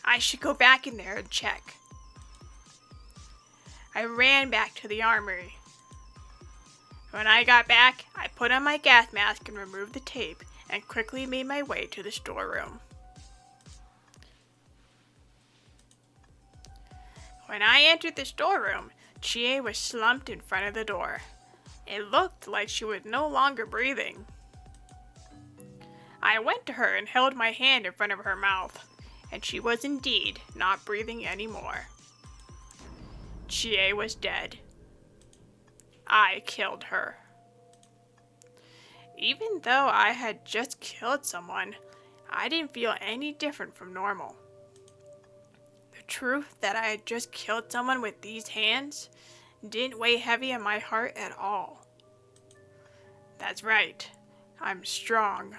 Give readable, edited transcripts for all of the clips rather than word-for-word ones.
I should go back in there and check. I ran back to the armory. When I got back, I put on my gas mask and removed the tape and quickly made my way to the storeroom. When I entered the storeroom, Chie was slumped in front of the door. It looked like she was no longer breathing. I went to her and held my hand in front of her mouth, and she was indeed not breathing anymore. Chie was dead. I killed her. Even though I had just killed someone, I didn't feel any different from normal. The truth that I had just killed someone with these hands didn't weigh heavy on my heart at all. That's right, I'm strong.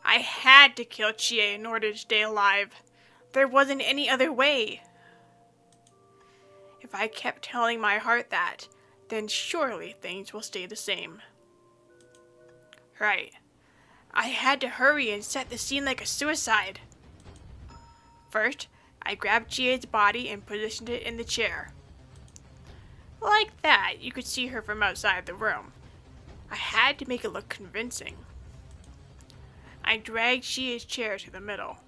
I had to kill Chie in order to stay alive. There wasn't any other way. If I kept telling my heart that, then surely things will stay the same. Right. I had to hurry and set the scene like a suicide. First, I grabbed Chie's body and positioned it in the chair. Like that, you could see her from outside the room. I had to make it look convincing. I dragged Chie's chair to the middle.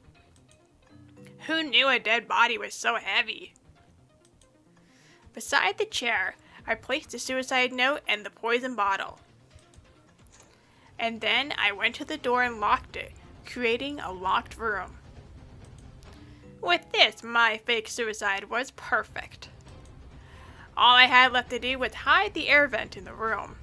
Who knew a dead body was so heavy? Beside the chair, I placed the suicide note and the poison bottle. And then I went to the door and locked it, creating a locked room. With this, my fake suicide was perfect. All I had left to do was hide the air vent in the room.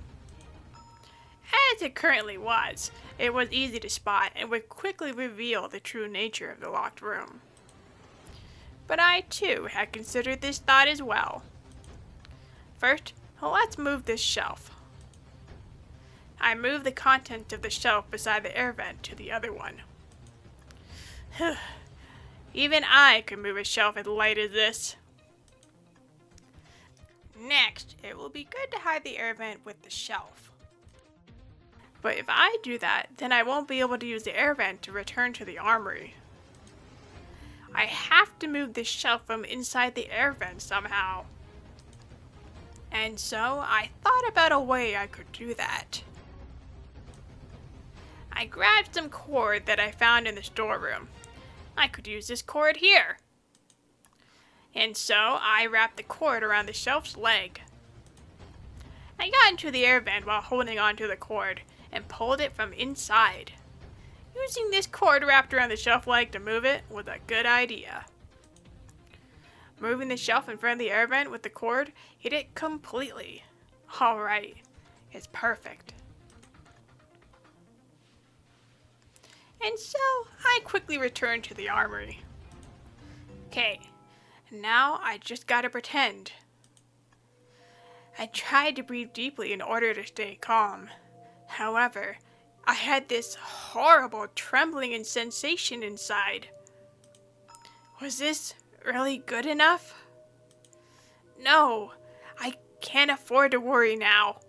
As it currently was, it was easy to spot and would quickly reveal the true nature of the locked room. But I too had considered this thought as well. First, let's move this shelf. I moved the contents of the shelf beside the air vent to the other one. Even I could move a shelf as light as this. Next, it will be good to hide the air vent with the shelf. But if I do that, then I won't be able to use the air vent to return to the armory. I have to move this shelf from inside the air vent somehow. And so I thought about a way I could do that. I grabbed some cord that I found in the storeroom. I could use this cord here. And so I wrapped the cord around the shelf's leg. I got into the air vent while holding onto the cord and pulled it from inside. Using this cord wrapped around the shelf leg to move it was a good idea. Moving the shelf in front of the air vent with the cord hid it completely. Alright, it's perfect. And so I quickly returned to the armory. Okay, now I just gotta pretend. I tried to breathe deeply in order to stay calm. However, I had this horrible trembling and sensation inside. Was this really good enough? No, I can't afford to worry now.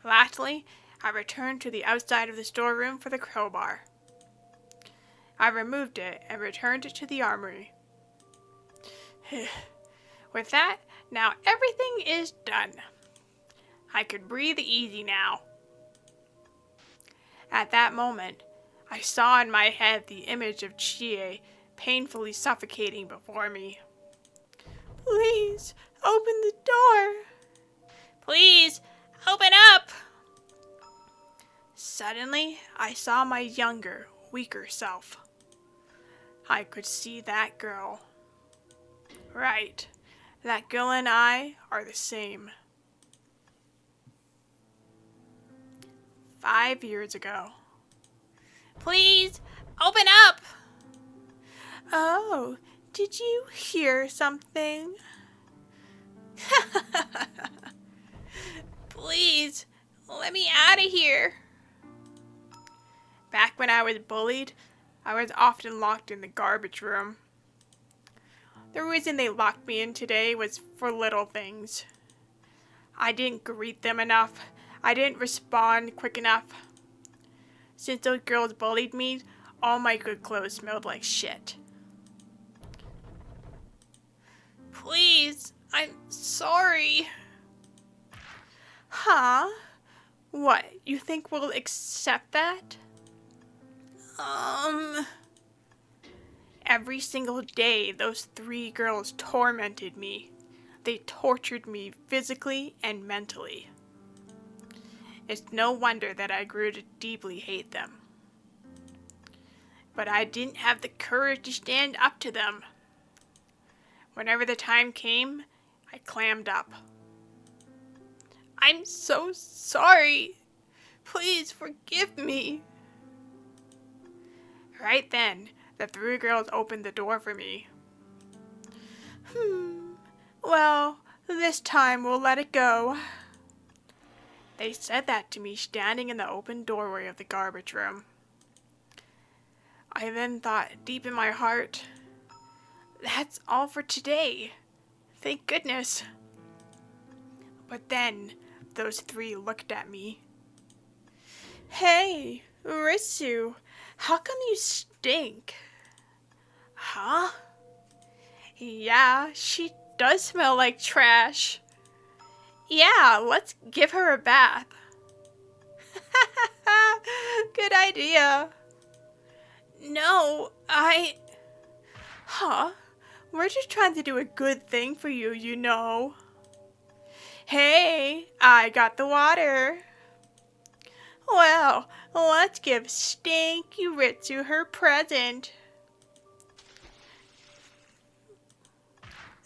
Lastly, I returned to the outside of the storeroom for the crowbar. I removed it and returned it to the armory. With that, now everything is done. I could breathe easy now. At that moment, I saw in my head the image of Chie painfully suffocating before me. Please, open the door. Please, open up. Suddenly, I saw my younger, weaker self. I could see that girl. Right, that girl and I are the same. 5 years ago. Please, open up! Oh, did you hear something? Please, let me out of here. Back when I was bullied, I was often locked in the garbage room. The reason they locked me in today was for little things. I didn't greet them enough. I didn't respond quick enough. Since those girls bullied me, all my good clothes smelled like shit. Please, I'm sorry. Huh? What, you think we'll accept that? Every single day, those 3 girls tormented me. They tortured me physically and mentally. It's no wonder that I grew to deeply hate them. But I didn't have the courage to stand up to them. Whenever the time came, I clammed up. I'm so sorry. Please forgive me. Right then, the 3 girls opened the door for me. Well, this time we'll let it go. They said that to me standing in the open doorway of the garbage room. I then thought deep in my heart, that's all for today. Thank goodness. But then, those 3 looked at me. Hey, Ritsu, how come you stink? Huh? Yeah, she does smell like trash. Yeah, let's give her a bath. Good idea. No, Huh? We're just trying to do a good thing for you, you know. Hey, I got the water. Well, let's give Stinky Ritsu her present.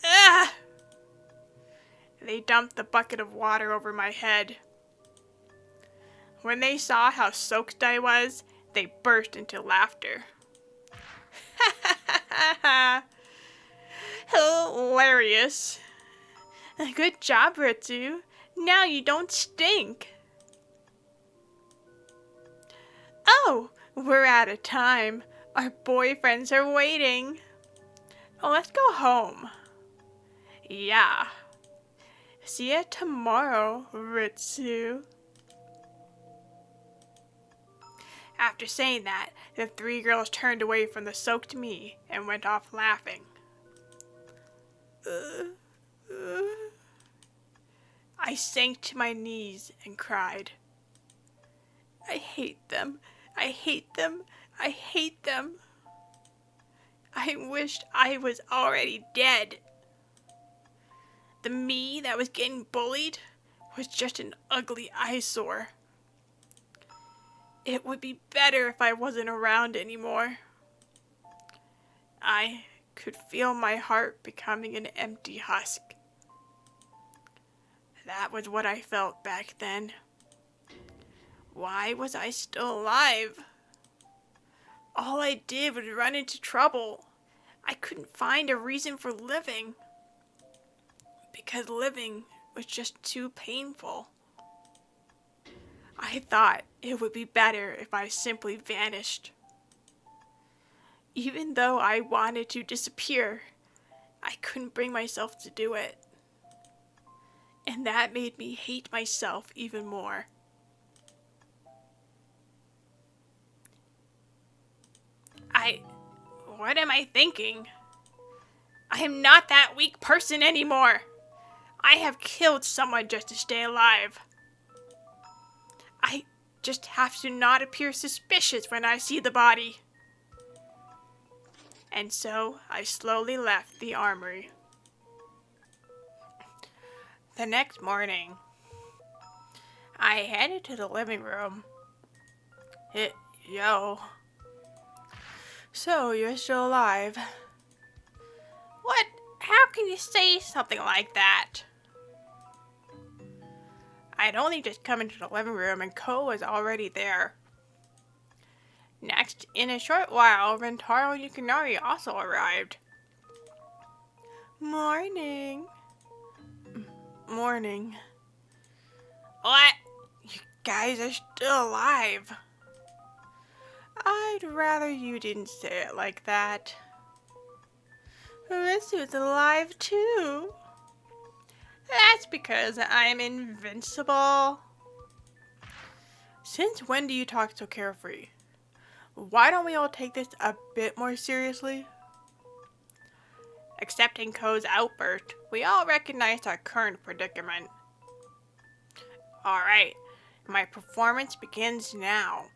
Ah! They dumped the bucket of water over my head. When they saw how soaked I was, they burst into laughter. Hilarious. Good job, Ritsu. Now you don't stink. Oh, we're out of time. Our boyfriends are waiting. Oh, let's go home. Yeah. See ya tomorrow, Ritsu. After saying that, the 3 girls turned away from the soaked me and went off laughing. I sank to my knees and cried. I hate them. I hate them. I hate them. I wished I was already dead. The me that was getting bullied was just an ugly eyesore. It would be better if I wasn't around anymore. I could feel my heart becoming an empty husk. That was what I felt back then. Why was I still alive? All I did was run into trouble. I couldn't find a reason for living. Because living was just too painful. I thought it would be better if I simply vanished. Even though I wanted to disappear, I couldn't bring myself to do it. And that made me hate myself even more. What am I thinking? I am not that weak person anymore. I have killed someone just to stay alive. I just have to not appear suspicious when I see the body. And so I slowly left the armory. The next morning, I headed to the living room. Yo. So, you're still alive? What? How can you say something like that? I'd only just come into the living room and Ko was already there. Next, in a short while, Rentaro Yukinari also arrived. Morning. Morning. What? You guys are still alive. I'd rather you didn't say it like that. Ritsu's alive too. That's because I'm invincible. Since when do you talk so carefree? why don't we all take this a bit more seriously? Accepting Ko's outburst, we all recognized our current predicament. Alright, my performance begins now.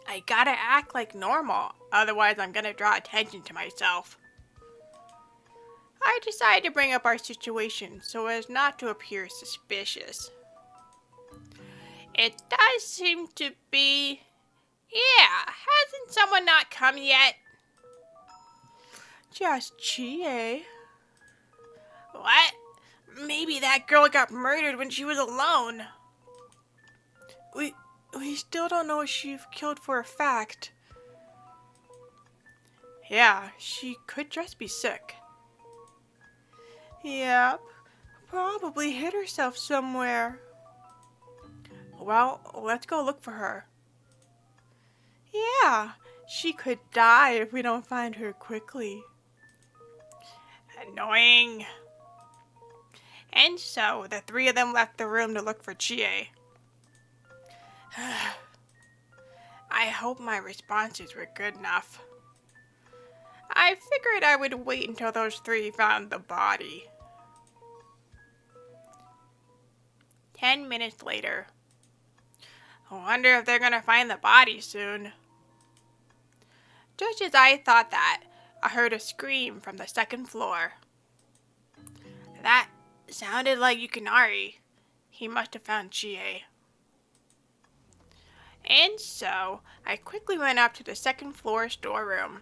I gotta act like normal, otherwise I'm gonna draw attention to myself. I decided to bring up our situation so as not to appear suspicious. It does seem to be... Yeah, hasn't someone not come yet? Just Chie. What? Maybe that girl got murdered when she was alone. We still don't know if she killed for a fact. Yeah, she could just be sick. Yep, probably hid herself somewhere. Well, let's go look for her. Yeah, she could die if we don't find her quickly. Annoying. And so, the three of them left the room to look for Chie. I hope my responses were good enough. I figured I would wait until those three found the body. 10 minutes later. I wonder if they're gonna find the body soon. Just as I thought that, I heard a scream from the second floor. That sounded like Yukinari. He must have found Chie. And so, I quickly went up to the second floor storeroom.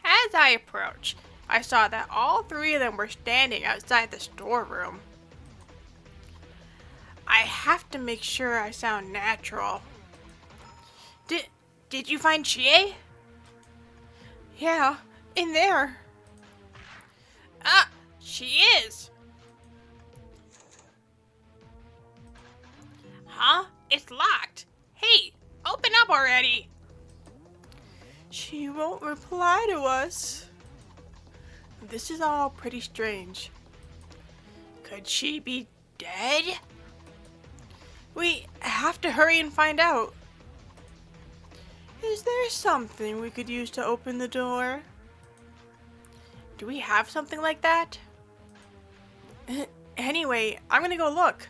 As I approached, I saw that all three of them were standing outside the storeroom. I have to make sure I sound natural. Did you find Chie? Yeah, in there. Ah, she is. Huh? It's locked. Hey, open up already. She won't reply to us. This is all pretty strange. Could she be dead? We have to hurry and find out. Is there something we could use to open the door? Do we have something like that? Anyway, I'm gonna go look.